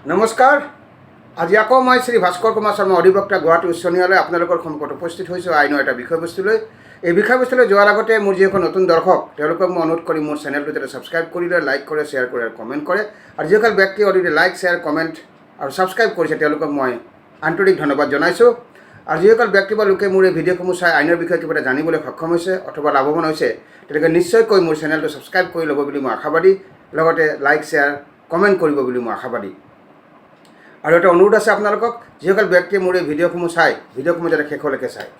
নমস্কাৰ। আজি আকৌ মই শ্ৰী ভাস্কৰ কুমাৰ শৰ্মা অধিবক্তা গুৱাহাটী উচ্চ ন্যায়ালয় আপোনালোকৰ সন্মুখত উপস্থিত হৈছোঁ আইনৰ এটা বিষয়বস্তুলৈ। এই বিষয়বস্তুলৈ যোৱাৰ আগতে মোৰ যিসকল নতুন দৰ্শক তেওঁলোকক মই অনুৰোধ কৰি মোৰ চেনেলটো যাতে ছাবস্ক্ৰাইব কৰি লয়, লাইক কৰে, শ্বেয়াৰ কৰে আৰু কমেণ্ট কৰে। আৰু যিসকল ব্যক্তি অলৰেডি লাইক, শ্বেয়াৰ, কমেণ্ট আৰু ছাবস্ক্ৰাইব কৰিছে তেওঁলোকক মই আন্তৰিক ধন্যবাদ জনাইছোঁ। আৰু যিসকল ব্যক্তি বা লোকে মোৰ এই ভিডিঅ'সমূহ চাই আইনৰ বিষয়ে কিবা এটা জানিবলৈ সক্ষম হৈছে অথবা লাভৱান হৈছে তেওঁলোকে নিশ্চয়কৈ মোৰ চেনেলটো ছাবস্ক্ৰাইব কৰি ল'ব বুলি মই আশাবাদী, লগতে লাইক, শ্বেয়াৰ, কমেণ্ট কৰিব বুলি মই আশাবাদী। আৰু এটা অনুৰোধ আছে আপোনালোকক, যিসকল ব্যক্তিয়ে মোৰ এই ভিডিঅ'সমূহ চাই ভিডিঅ'সমূহ যাতে শেষলৈকে চায়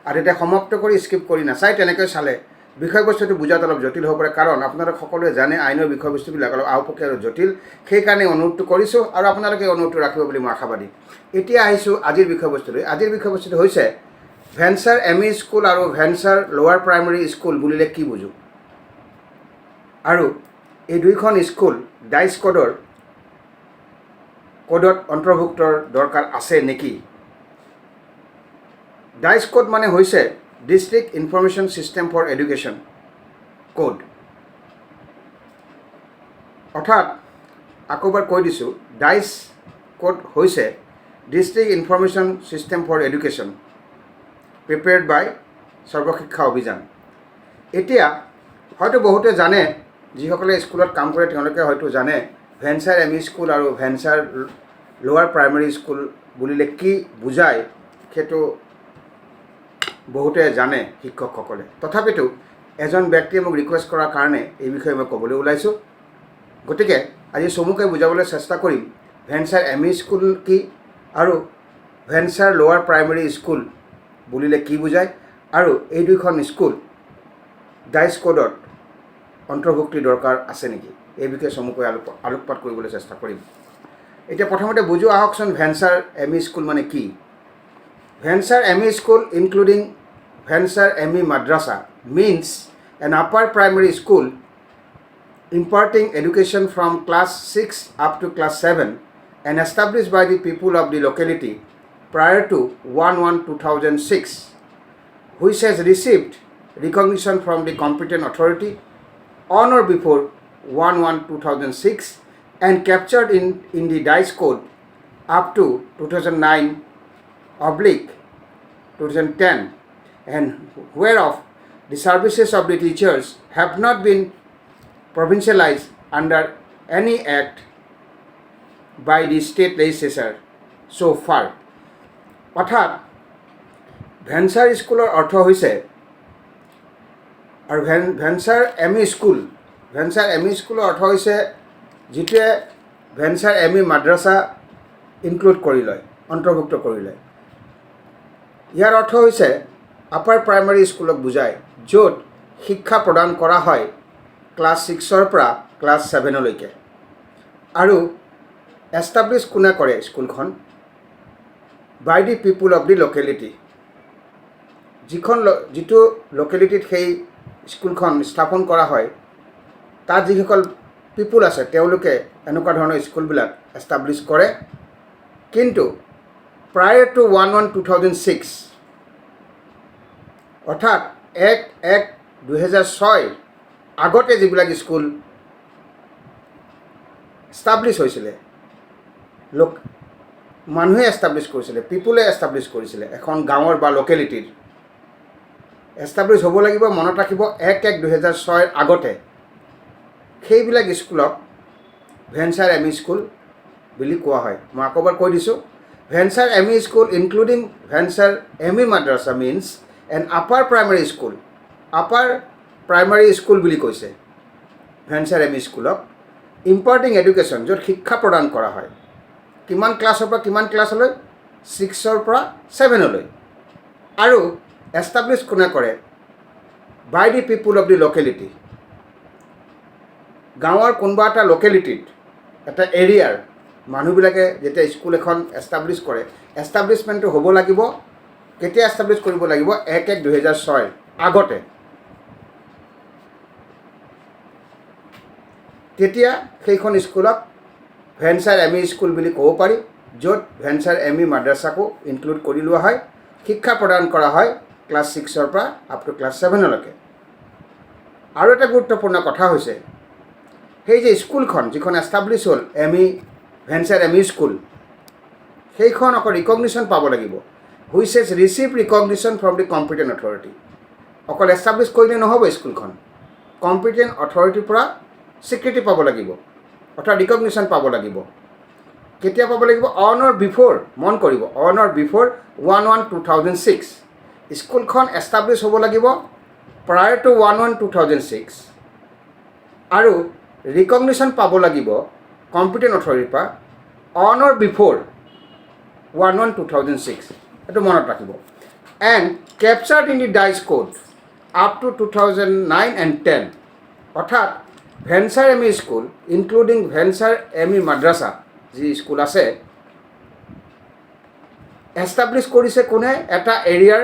আৰু এতিয়া সমাপ্ত কৰি স্কিপ কৰি নাচায়। তেনেকৈ চালে বিষয়বস্তুটো বুজাত অলপ জটিল হ'ব পাৰে, কাৰণ আপোনালোক সকলোৱে জানে আইনৰ বিষয়বস্তুবিলাক অলপ আওপকীয়া আৰু জটিল। সেইকাৰণে অনুৰোধটো কৰিছোঁ আৰু আপোনালোকে অনুৰোধটো ৰাখিব বুলি মই আশাবাদী। এতিয়া আহিছোঁ আজিৰ বিষয়বস্তুলৈ। আজিৰ বিষয়বস্তুটো হৈছে ভেঞ্চাৰ ME স্কুল আৰু ভেঞ্চাৰ লোৱাৰ প্ৰাইমেৰী স্কুল বুলিলে কি বুজোঁ, আৰু এই দুইখন স্কুল ডাইচ কোডত অন্তৰ্ভুক্তৰ দৰকাৰ আছে নেকি। ডাইচ কোড মানে হৈছে district information system for education code. অৰ্থাৎ আকৌ এবাৰ কৈ দিছোঁ, ডাইচ কোড হৈছে district information system for education prepared by Sarva Shiksha Abhiyan. এতিয়া হয়তো বহুতে জানে, যিসকলে স্কুলত কাম কৰে তেওঁলোকে হয়তো জানে ভেঞ্চাৰ ME স্কুল আৰু ভেঞ্চাৰ লোৱাৰ প্ৰাইমেৰী স্কুল বুলিলে কি বুজায় সেইটো বহুতে জানে শিক্ষকসকলে। তথাপিতো এজন ব্যক্তিয়ে মোক ৰিকুৱেষ্ট কৰাৰ কাৰণে এই বিষয়ে মই ক'বলৈ ওলাইছোঁ। গতিকে আজি চমুকৈ বুজাবলৈ চেষ্টা কৰিম ভেঞ্চাৰ ME স্কুল কি আৰু ভেঞ্চাৰ লোৱাৰ প্ৰাইমেৰী স্কুল বুলিলে কি বুজায়, আৰু এই দুইখন স্কুল ডাইচ কোডত অন্তৰ্ভুক্তিৰ দৰকাৰ আছে নেকি, এই বিষয়ে চমুকৈ আলোকপাত কৰিবলৈ চেষ্টা কৰিম। এতিয়া প্ৰথমতে বুজো আহকচোন ভেঞ্চাৰ ME স্কুল মানে কি। Venture ME school including venture ME Madrasa means an upper primary school imparting education from class 6 up to class 7 and established by the people of the locality prior to 1/1/2006, which has received recognition from the competent authority on or before 1/1/2006 and captured in the DICE code up to 2009/2010, and whereof the services of the teachers have not been provincialized under any act by the state legislature so far. অৰ্থাৎ venture স্কুলৰ অৰ্থ হৈছে, আৰু venture ME school, venture ME স্কুলৰ অৰ্থ হৈছে যিটোৱে venture ME মাদ্ৰাছা include কৰি লয়, অন্তৰ্ভুক্ত কৰি লয়। ইয়াৰ অৰ্থ হৈছে আপাৰ প্ৰাইমেৰী স্কুলক বুজায়, য'ত শিক্ষা প্ৰদান কৰা হয় ক্লাছ 6ৰ পৰা ক্লাছ 7লৈকে। আৰু এষ্টাব্লিছ কোনে কৰে স্কুলখন, by the people of the locality. যিটো লোকেলিটিত সেই স্কুলখন স্থাপন কৰা হয় তাত যিসকল পিপুল আছে তেওঁলোকে এনেকুৱা ধৰণৰ স্কুলবিলাক এষ্টাব্লিছ কৰে। কিন্তু প্ৰায়ৰ টু 1/1/2006 অৰ্থাৎ 1/1/2006 আগতে যিবিলাক স্কুল এষ্টাব্লিছ হৈছিলে, মানুহে এষ্টাব্লিছ কৰিছিলে, পিপুলে এষ্টাব্লিছ কৰিছিলে এখন গাঁৱৰ বা লোকেলিটিৰ, এষ্টাব্লিছ হ'ব লাগিব, মনত ৰাখিব 1/1/2006 আগতে। সেইবিলাক স্কুলক ভেঞ্চাৰ ME স্কুল বুলি কোৱা হয়। মই আকৌ এবাৰ কৈ দিছোঁ, venture ME school including venture ME মাদ্ৰাছা means an upper primary school. Upper primary school বুলি কৈছে ভেঞ্চাৰ ME স্কুলক। ইম্পাৰ্টিং এডুকেশ্যন, য'ত শিক্ষা প্ৰদান কৰা হয় কিমান ক্লাছৰ পৰা কিমান ক্লাছলৈ, 6ৰ পৰা 7লৈ। আৰু এষ্টাব্লিছ কোনে কৰে, by the people of the locality. গাঁৱৰ কোনোবা এটা লোকেলিটিত, এটা এৰিয়াৰ মানুহবিলাকে যেতিয়া স্কুল এখন এষ্টাব্লিছ কৰে, এষ্টাব্লিছমেণ্টটো হ'ব লাগিব কেতিয়া এষ্টাব্লিছ কৰিব লাগিব, 1/1/2006 আগতে। তেতিয়া সেইখন স্কুলক ভেঞ্চাৰ ME স্কুল বুলি ক'ব পাৰি, য'ত ভেঞ্চাৰ ME মাদ্ৰাছাকো ইনক্লুড কৰি লোৱা হয়। শিক্ষা প্ৰদান কৰা হয় ক্লাছ 6ৰ পৰা আপ টু ক্লাছ 7লৈকে। আৰু এটা গুৰুত্বপূৰ্ণ কথা হৈছে, সেই যে স্কুলখন যিখন এষ্টাব্লিছ হ'ল ME ভেঞ্চাৰ এম.ই. স্কুল সেইখন আকৌ ৰিকগনিশ্যন পাব লাগিব, which has receive recognition from the competent authority. অকল এষ্টাব্লিছ কৰিলে নহ'ব, স্কুলখন কম্পিটেণ্ট অথৰিটিৰ পৰা স্বীকৃতি পাব লাগিব, অৰ্থাৎ ৰিকগনিশ্যন পাব লাগিব। কেতিয়া পাব লাগিব? অন অৰ বিফ'ৰ, মন কৰিব, অন অৰ বিফ'ৰ 1/1/2006। স্কুলখন এষ্টাব্লিছ হ'ব লাগিব প্ৰায়ৰ টু 1/1/2006 আৰু ৰিকগনিশ্যন পাব লাগিব কম্পিটেণ্ট অথৰিটিৰ পৰা অন অৰ বিফ'ৰ 1/1/2006। এইটো মনত ৰাখিব। And captured in the dice code up to 2009 and 10, অৰ্থাৎ venture ME. School including venture ME. মাদ্ৰাছা যি স্কুল আছে, এষ্টাব্লিছ কৰিছে কোনে? এটা এৰিয়াৰ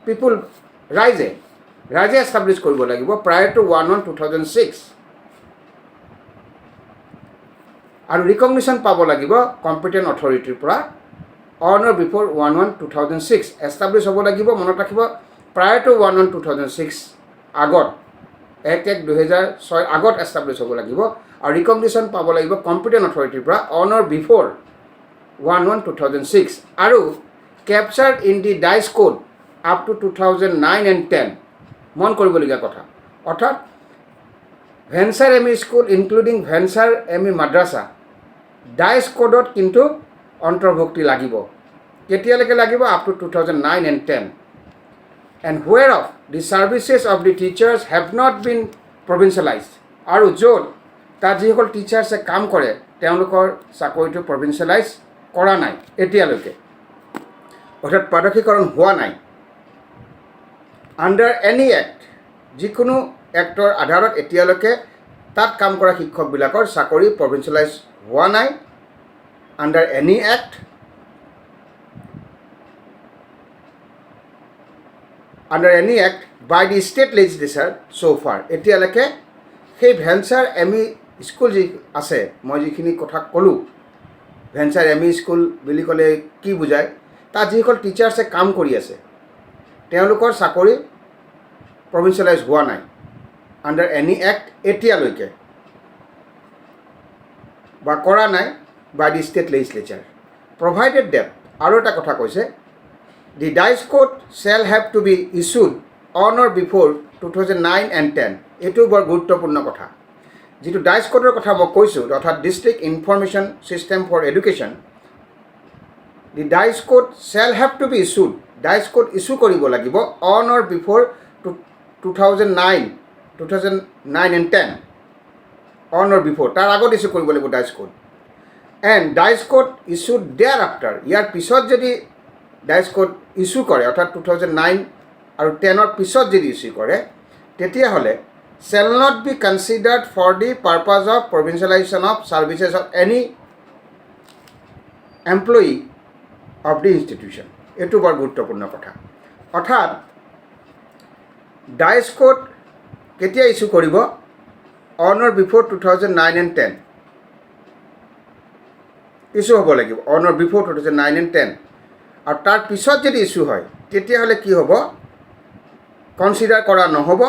পিপুল, ৰাইজে এষ্টাব্লিছ কৰিব লাগিব প্ৰায়ৰ টু 1/1/2006 আৰু ৰিকগনিশ্যন পাব লাগিব কম্পিটেণ্ট অথৰিটিৰ পৰা অন অৰ বিফ'ৰ 1/1/2006। এষ্টাব্লিছ হ'ব লাগিব, মনত ৰাখিব, প্ৰায়ৰ টু 1/1/2006 আগত, 1/1/2006 আগত এষ্টাব্লিছ হ'ব লাগিব আৰু ৰিকগনিশ্যন পাব লাগিব কম্পিটেণ্ট অথৰিটিৰ পৰা অন অৰ বিফ'ৰ 1/1/2006 আৰু captured in the dice code up to 2009 and 10। মন কৰিবলগীয়া কথা, অৰ্থাৎ venture ME. School including venture ME. Madrasa DISE কোডত কিন্তু অন্তৰ্ভুক্তি লাগিব। কেতিয়ালৈকে লাগিব? Up to 2009 and 10। And where of the services of the teachers have not been provincialised, আৰু য'ত তাত যিসকল টিচাৰ্ছে কাম কৰে তেওঁলোকৰ চাকৰিটো প্ৰভিঞ্চিয়েলাইজ কৰা নাই এতিয়ালৈকে, অৰ্থাৎ প্ৰাদেশিকৰণ হোৱা নাই। আণ্ডাৰ এনি এক্ট, যিকোনো এক্টৰ আধাৰত এতিয়ালৈকে তাত কাম কৰা শিক্ষকবিলাকৰ চাকৰি প্ৰভিঞ্চিয়েলাইজ হোৱা নাই। Under any act, by the state legislature so' far, এতিয়ালৈকে সেই ভেঞ্চাৰ এম.ই. স্কুল যি আছে, মই যিখিনি কথা ক'লোঁ, ভেঞ্চাৰ এম.ই. স্কুল বুলি ক'লে কি বুজায়? তাত যিসকল টিচাৰ্ছে কাম কৰি আছে তেওঁলোকৰ চাকৰি প্ৰভিঞ্চিয়েলাইজ হোৱা নাই আণ্ডাৰ এনি এক্ট এতিয়ালৈকে, বা কৰা নাই by the state legislature, provided that. আৰু এটা কথা কৈছে, the dice code shall have to be issued on or before 2009 and 10। এইটো বৰ গুৰুত্বপূৰ্ণ কথা। যিটো ডাইচ কোডৰ কথা মই কৈছোঁ, অৰ্থাৎ district information system for education, the dice code shall have to be issued, DISE code issue কৰিব লাগিব on or before 2009 and 10, on or before, তাৰ আগত ইছ্যু কৰিব লাগিব DISE code. And DISE code issued thereafter, ইয়াৰ পিছত যদি dice code issue কৰে, অৰ্থাৎ 2009 আৰু 10ৰ পিছত যদি ইছ্যু কৰে, তেতিয়াহ'লে shall not be considered for the purpose of provincialisation of services of any employee of the institution. এইটো বৰ গুৰুত্বপূৰ্ণ কথা। অৰ্থাৎ ডাইচ কোড কেতিয়া ইছ্যু কৰিব? On or before 2009 and 10 issue হ'ব লাগিব, অন অৰ বিফ'ৰ 2009 and 10। আৰু তাৰ পিছত যদি ইছ্যু হয় তেতিয়াহ'লে কি হ'ব? কনচিডাৰ কৰা নহ'ব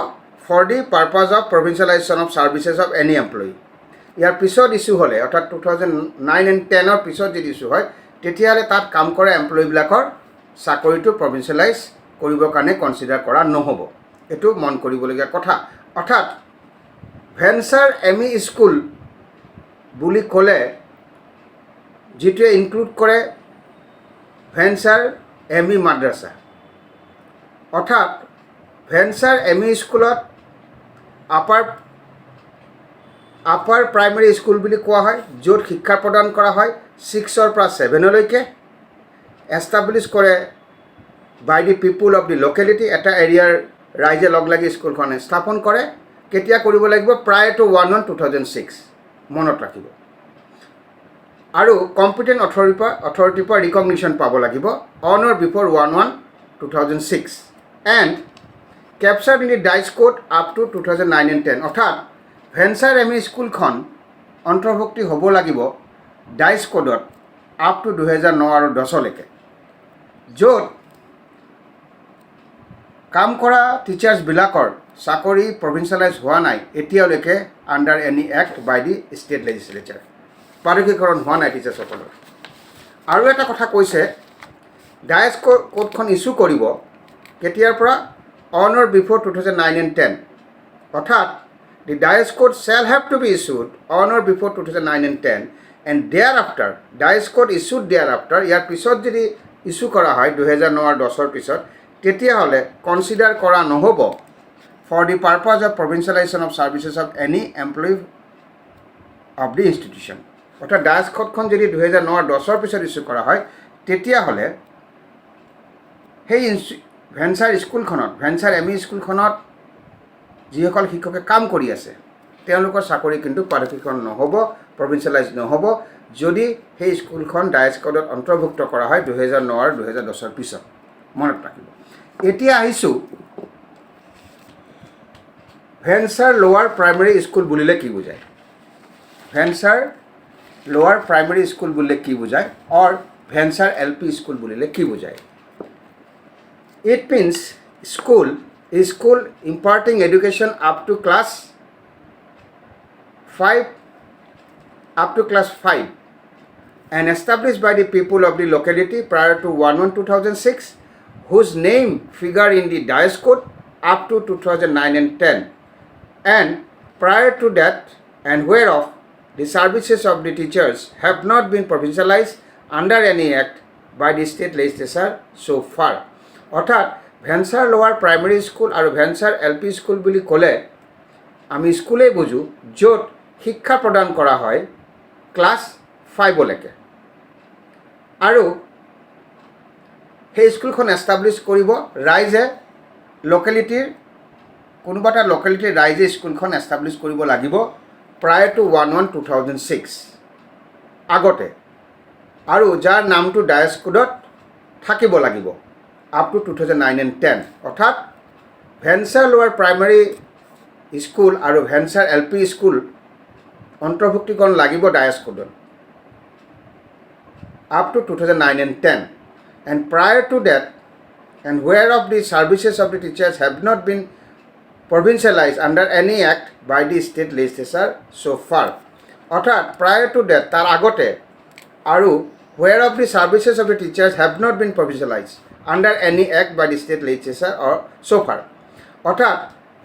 for the purpose of provincialisation of services of any employee. ইয়াৰ পিছত ইছ্যু হ'লে, অৰ্থাৎ 2009 and 10ৰ পিছত যদি ইছ্যু হয়, তেতিয়াহ'লে তাত কাম কৰা এমপ্লয়ীবিলাকৰ চাকৰিটো প্ৰভিঞ্চিয়েলাইজ কৰিবৰ কাৰণে কনচিডাৰ কৰা নহ'ব। এইটো মন কৰিবলগীয়া কথা। অৰ্থাৎ ভেঞ্চাৰ এম.ই. স্কুল বুলি ক'লে যিটোৱে ইনক্লুড কৰে ভেঞ্চাৰ এম.ই. মাদ্ৰাছা, অৰ্থাৎ ভেঞ্চাৰ এম.ই. স্কুলত আপাৰ প্ৰাইমেৰী স্কুল বুলি কোৱা হয়, য'ত শিক্ষা প্ৰদান কৰা হয় 6ৰ পৰা 7লৈকে, এষ্টাব্লিছ কৰে by the people of the locality, এটা এৰিয়াৰ ৰাইজে লগ লাগি স্কুলখন স্থাপন কৰে। কেতিয়া কৰিব লাগিব? প্ৰায় টু 1/1/2006, মনত ৰাখিব। আৰু কম্পিটেণ্ট অথৰিটিৰ পৰা ৰিকগনিশ্যন পাব লাগিব on or before 1/1/2006 and captured in the dice code up to 2009 and 10। অৰ্থাৎ ভেঞ্চাৰ এম.ই. স্কুলখন অন্তৰ্ভুক্তি হ'ব লাগিব ডাইচ কোডত আপ টু 2009 আৰু 10লৈকে, য'ত কাম কৰা টিচাৰ্ছবিলাকৰ চাকৰি প্ৰভিঞ্চিয়েলাইজ হোৱা নাই এতিয়ালৈকে under any act by the state legislature. পাৰদৰ্শীকৰণ হোৱা নাই টিচাৰ্ছসকলৰ। আৰু এটা কথা কৈছে, ডায়েছ কোডখন ইছ্যু কৰিব কেতিয়াৰ পৰা? অন অৰ বিফৰ 2009 and 10, অৰ্থাৎ the DISE code shall have to be issued on or before 2009 and 10 and thereafter, DISE code issued thereafter, ইয়াৰ পিছত যদি ইছ্যু কৰা হয় 2009 আৰু 10ৰ পিছত, তেতিয়াহ'লে কনচিডাৰ কৰা নহ'ব for the purpose of provincialisation of services of any employee of the institution. অৰ্থাৎ ডায়েছ কোডখন যদি 2009 আৰু 10ৰ পিছত ইছ্যু কৰা হয়, তেতিয়াহ'লে সেই ভেঞ্চাৰ স্কুলখনত, ভেঞ্চাৰ ME স্কুলখনত যিসকল শিক্ষকে কাম কৰি আছে তেওঁলোকৰ চাকৰি কিন্তু পাৰদৰ্শীকৰণ নহ'ব, প্ৰভিঞ্চিয়েলাইজ নহ'ব যদি সেই স্কুলখন ডায়েছ কোডত অন্তৰ্ভুক্ত কৰা হয় 2009 আৰু 2010ৰ পিছত। মনত ৰাখিব। এতিয়া আহিছোঁ ভেঞ্চাৰ লোৱাৰ প্ৰাইমেৰী স্কুল বুলিলে কি বুজায়? ভেঞ্চাৰ লোৱাৰ প্ৰাইমেৰী স্কুল বুলিলে কি বুজায়? অৰ ভেঞ্চাৰ LP স্কুল বুলিলে কি বুজায়? It means school imparting education up to class 5 and established by the people of the locality prior to 1/1/2006, whose name figure in the Dice Code up to 2009 and 10, and prior to that, and whereof the services of the teachers have not been provincialized under any act by the state legislature so far. অৰ্থাৎ venture lower primary school আৰু venture LP school বুলি ক'লে আমি স্কুলেই বুজোঁ য'ত শিক্ষা প্ৰদান কৰা হয় ক্লাছ 5লৈকে, আৰু সেই স্কুলখন এষ্টাব্লিছ কৰিব ৰাইজে, লোকেলিটিৰ কোনোবা এটা লোকেলিটিৰ ৰাইজে স্কুলখন এষ্টাব্লিছ কৰিব লাগিব প্ৰায় টু 1/1/2006 আগতে, আৰু যাৰ নামটো ডায়েছ কোডত থাকিব লাগিব আপ টু 2009 and 10। অৰ্থাৎ ভেঞ্চাৰ লোৱাৰ প্ৰাইমেৰী স্কুল আৰু ভেঞ্চাৰ LP স্কুল অন্তৰ্ভুক্তিকৰণ লাগিব ডায়েছ কোডত up to 2009 and 10, and prior to that, and whereof the services of the teachers have not been provincialized under any act by the state legislature so far. অৰ্থাৎ prior to that, তাৰ আগতে, আৰু whereof the services of the teachers have not been provincialized under any act by the state legislature or so far. অৰ্থাৎ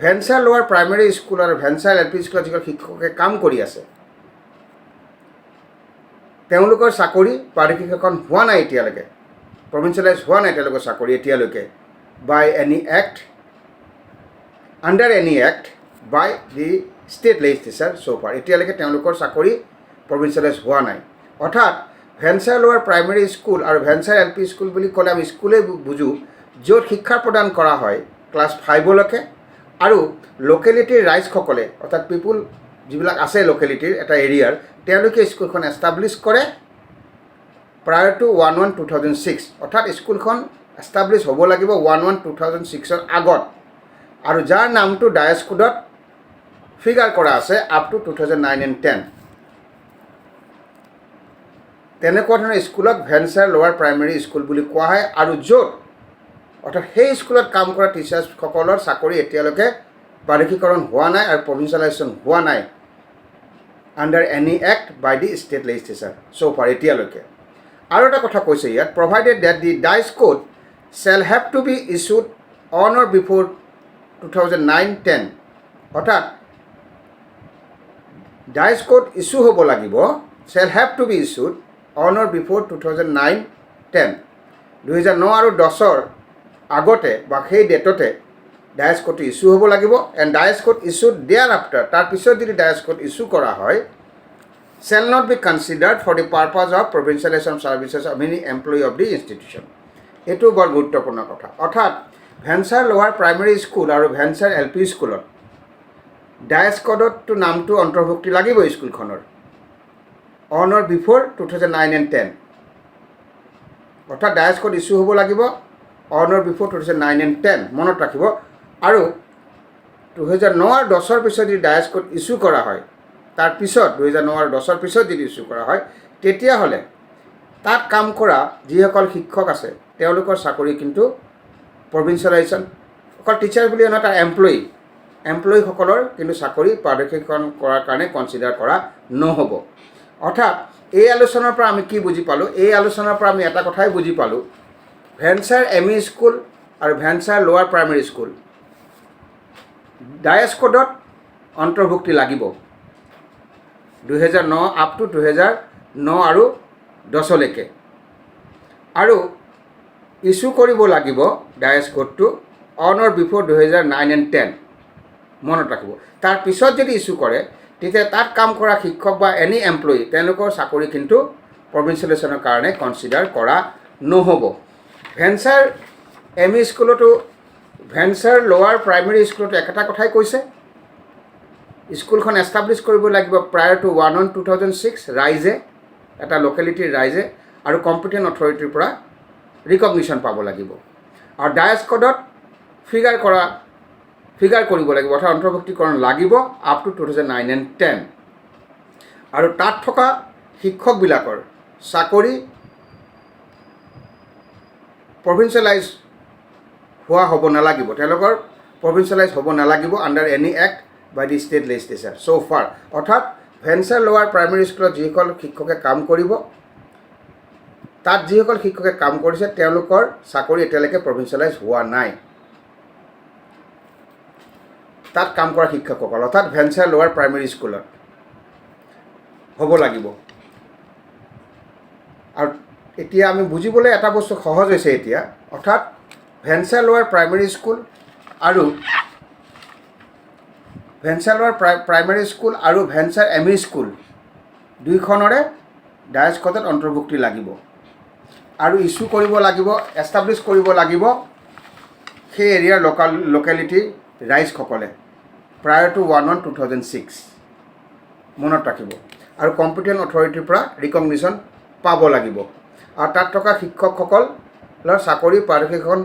venture lower primary school আৰু venture LP স্কুলত যিসকল শিক্ষকে কাম কৰি আছে তেওঁলোকৰ চাকৰি পাৰদৰ্শীকৰণ হোৱা নাই এতিয়ালৈকে, প্ৰভিঞ্চিয়েলাইজ হোৱা নাই তেওঁলোকৰ চাকৰি এতিয়ালৈকে by any act, under any act by the state legislature so far। এতিয়ালৈকে তেওঁলোকৰ চাকৰি প্ৰভিঞ্চিয়েলাইজ হোৱা নাই। অৰ্থাৎ ভেঞ্চাৰ লোৱাৰ প্ৰাইমেৰী স্কুল আৰু ভেঞ্চাৰ LP স্কুল বুলি ক'লে আমি স্কুলেই বুজোঁ য'ত শিক্ষা প্ৰদান কৰা হয় ক্লাছ 5লৈকে, আৰু লোকেলিটিৰ ৰাইজসকলে অৰ্থাৎ পিপুল যিবিলাক আছে লোকেলিটিৰ এটা এৰিয়াৰ, তেওঁলোকে স্কুলখন এষ্টাব্লিছ কৰে প্ৰায় টু 1/1/2006। অৰ্থাৎ স্কুলখন এষ্টাব্লিছ হ'ব লাগিব 1/1/2006ৰ আগত, আৰু যাৰ নামটো ডায়েছ কোডত ফিগাৰ কৰা আছে আপ টু 2009 and 10। তেনেকুৱা ধৰণৰ স্কুলক ভেঞ্চাৰ লোৱাৰ প্ৰাইমেৰী স্কুল বুলি কোৱা হয়, আৰু য'ত অৰ্থাৎ সেই স্কুলত কাম কৰা টিচাৰ্ছসকলৰ চাকৰি এতিয়ালৈকে পাৰদৰ্শীকৰণ হোৱা নাই আৰু প্ৰভিঞ্চিয়েলাইজেশ্যন হোৱা নাই under any act by the state legislature so far এতিয়ালৈকে। আৰু এটা কথা কৈছে ইয়াত, provided that the dice code shall have to be issued on or before 2009-10, অৰ্থাৎ ডাইচ কোড ইছ্যু হ'ব লাগিব, shall have to be issued on or before 2009-10, 2009 আৰু 10ৰ আগতে বা সেই ডেটতে ডায়েছ কোড ইছ্যু হ'ব লাগিব, and DISE code issued thereafter, তাৰপিছত যদি ডায়েছ কোড ইছ্যু কৰা হয় shall not be considered for the purpose of provincialisation services of any employee of the institution. এইটো বৰ গুৰুত্বপূৰ্ণ কথা। অৰ্থাৎ ভেঞ্চাৰ লোৱাৰ প্ৰাইমেৰী স্কুল আৰু ভেঞ্চাৰ LP স্কুলত ডায়েছ কোডতটো নামটো অন্তৰ্ভুক্তি লাগিব স্কুলখনৰ অন অৰ বিফৰ 2009 and 10, অৰ্থাৎ ডায়েছ কোড ইছ্যু হ'ব লাগিব অন অৰ বিফৰ 2009 and 10, মনত ৰাখিব। আৰু 2009 আৰু 10ৰ পিছত যদি ডায়েছ কোড ইছ্যু কৰা হয়, তাৰপিছত 2009 আৰু 10ৰ পিছত যদি ইছ্যু কৰা হয়, তেতিয়াহ'লে তাত কাম কৰা যিসকল শিক্ষক আছে তেওঁলোকৰ চাকৰি কিন্তু প্ৰভিঞ্চিয়েলাইজেশ্যন, অকল টিচাৰ বুলি নহয়, তাৰ এমপ্লয়ীসকলৰ কিন্তু চাকৰি পাৰদৰ্শীকৰণ কৰাৰ কাৰণে কনচিডাৰ কৰা নহ'ব। অৰ্থাৎ এই আলোচনাৰ পৰা আমি কি বুজি পালোঁ? এই আলোচনাৰ পৰা আমি এটা কথাই বুজি পালোঁ, ভেঞ্চাৰ ME স্কুল আৰু ভেঞ্চাৰ লোৱাৰ প্ৰাইমেৰী স্কুল ডায়েছ কোডত অন্তৰ্ভুক্তি লাগিব 2009 আপ টু 2009 আৰু 10লৈকে, আৰু ইছ্যু কৰিব লাগিব ডায়েছ কোডটো অন অৰ বিফ'ৰ 2009 and 10 মনত ৰাখিব। তাৰ পিছত যদি ইছ্যু কৰে তেতিয়া তাত কাম কৰা শিক্ষক বা এনি এমপ্লয়ী তেওঁলোকৰ চাকৰি কিন্তু প্ৰভিঞ্চিয়েলাইজেশ্যনৰ কাৰণে কনচিডাৰ কৰা নহ'ব। ভেঞ্চাৰ ME স্কুলতো ভেঞ্চাৰ লোৱাৰ প্ৰাইমেৰী স্কুলতো একেটা কথাই কৈছে, স্কুলখন এষ্টাব্লিছ কৰিব লাগিব প্ৰায়ৰ টু 1/1/2006 ৰাইজে, এটা লোকেলিটিৰ ৰাইজে, আৰু কম্পিটেণ্ট অথৰিটিৰ পৰা ৰিকগনিশ্যন পাব লাগিব, আৰু ডায়েছ কোডত ফিগাৰ কৰিব লাগিব, অৰ্থাৎ অন্তৰ্ভুক্তিকৰণ লাগিব আপ টু 2009 and 10, আৰু তাত থকা শিক্ষকবিলাকৰ চাকৰি প্ৰভিঞ্চিয়েলাইজ হোৱা হ'ব নালাগিব, তেওঁলোকৰ প্ৰভিঞ্চিয়েলাইজ হ'ব নালাগিব under any act by the state legislature so' far. অৰ্থাৎ ভেঞ্চাৰ লোৱাৰ প্ৰাইমেৰী স্কুলত যিসকল শিক্ষকে কাম কৰিব, তাত যিসকল শিক্ষকে কাম কৰিছে তেওঁলোকৰ চাকৰি এতিয়ালৈকে প্ৰভিঞ্চিয়েলাইজ হোৱা নাই, তাত কাম কৰা শিক্ষকসকল, অৰ্থাৎ ভেঞ্চাৰ লোৱাৰ প্ৰাইমেৰী স্কুলত হ'ব লাগিব। আৰু এতিয়া আমি বুজিবলৈ এটা বস্তু সহজ হৈছে এতিয়া, অৰ্থাৎ ভেঞ্চাৰ লোৱাৰ প্ৰাইমেৰী স্কুল আৰু ভেঞ্চাৰ ME স্কুল দুইখনৰে ডায়েছ কোডত অন্তৰ্ভুক্তি লাগিব, আৰু ইছ্যু কৰিব লাগিব, এষ্টাব্লিছ কৰিব লাগিব সেই এৰিয়াৰ লোকেলিটিৰ ৰাইজসকলে প্ৰায়ৰ টু 1/1/2006 মনত ৰাখিব, আৰু কম্পিটেণ্ট অথৰিটিৰ পৰা ৰিকগনিশ্যন পাব লাগিব, আৰু তাত থকা শিক্ষকসকলৰ চাকৰি পাৰদৰ্শিখন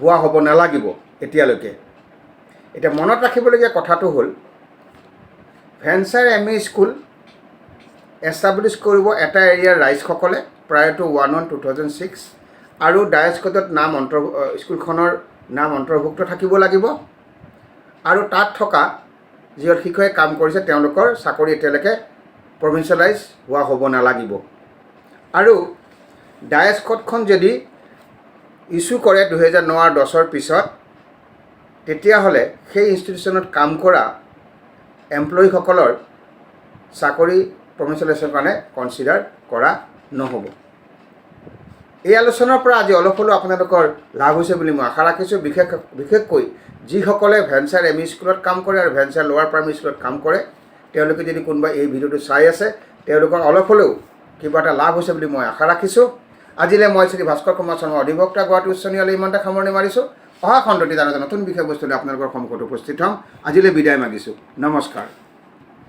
হোৱা হ'ব নালাগিব এতিয়ালৈকে। এতিয়া মনত ৰাখিবলগীয়া কথাটো হ'ল, ভেঞ্চাৰ ME স্কুল এষ্টাব্লিছ কৰিব এটা এৰিয়াৰ ৰাইজসকলে প্ৰায়ৰ টু 1/1/2006, আৰু ডায়েছ কোডত স্কুলখনৰ নাম অন্তৰ্ভুক্ত থাকিব লাগিব, আৰু তাত থকা যিসকল শিক্ষকে কাম কৰিছে তেওঁলোকৰ চাকৰি এতিয়ালৈকে প্ৰভিঞ্চিয়েলাইজ হোৱা হ'ব নালাগিব, আৰু ডায়েছ কোডখন যদি ইছ্যু কৰে 2009 আৰু 10ৰ পিছত, তেতিয়াহ'লে সেই ইনষ্টিটিউশ্যনত কাম কৰা এমপ্লয়ীসকলৰ চাকৰি প্ৰভিঞ্চিয়েলাইজেশ্যনৰ কাৰণে কনচিডাৰ কৰা নহ'ব। এই আলোচনাৰ পৰা আজি অলপ হ'লেও আপোনালোকৰ লাভ হৈছে বুলি মই আশা ৰাখিছোঁ। বিশেষকৈ যিসকলে ভেঞ্চাৰ ME স্কুলত কাম কৰে আৰু ভেঞ্চাৰ লোৱাৰ প্ৰাইমেৰী স্কুলত কাম কৰে, তেওঁলোকে যদি কোনোবা এই ভিডিঅ'টো চাই আছে, তেওঁলোকৰ অলপ হ'লেও কিবা এটা লাভ হৈছে বুলি মই আশা ৰাখিছোঁ। আজিলৈ মই শ্ৰী ভাস্কৰ কুমাৰ শৰ্মা, অধিবক্তা, গুৱাহাটী উচ্চ ন্যায়ালয়, ইমানতে সামৰণি মাৰিছোঁ। অহা খণ্ডটিত আৰু এটা নতুন বিষয়বস্তু লৈ আপোনালোকৰ সন্মুখত উপস্থিত হ'ম। আজিলৈ বিদায় মাগিছোঁ। নমস্কাৰ।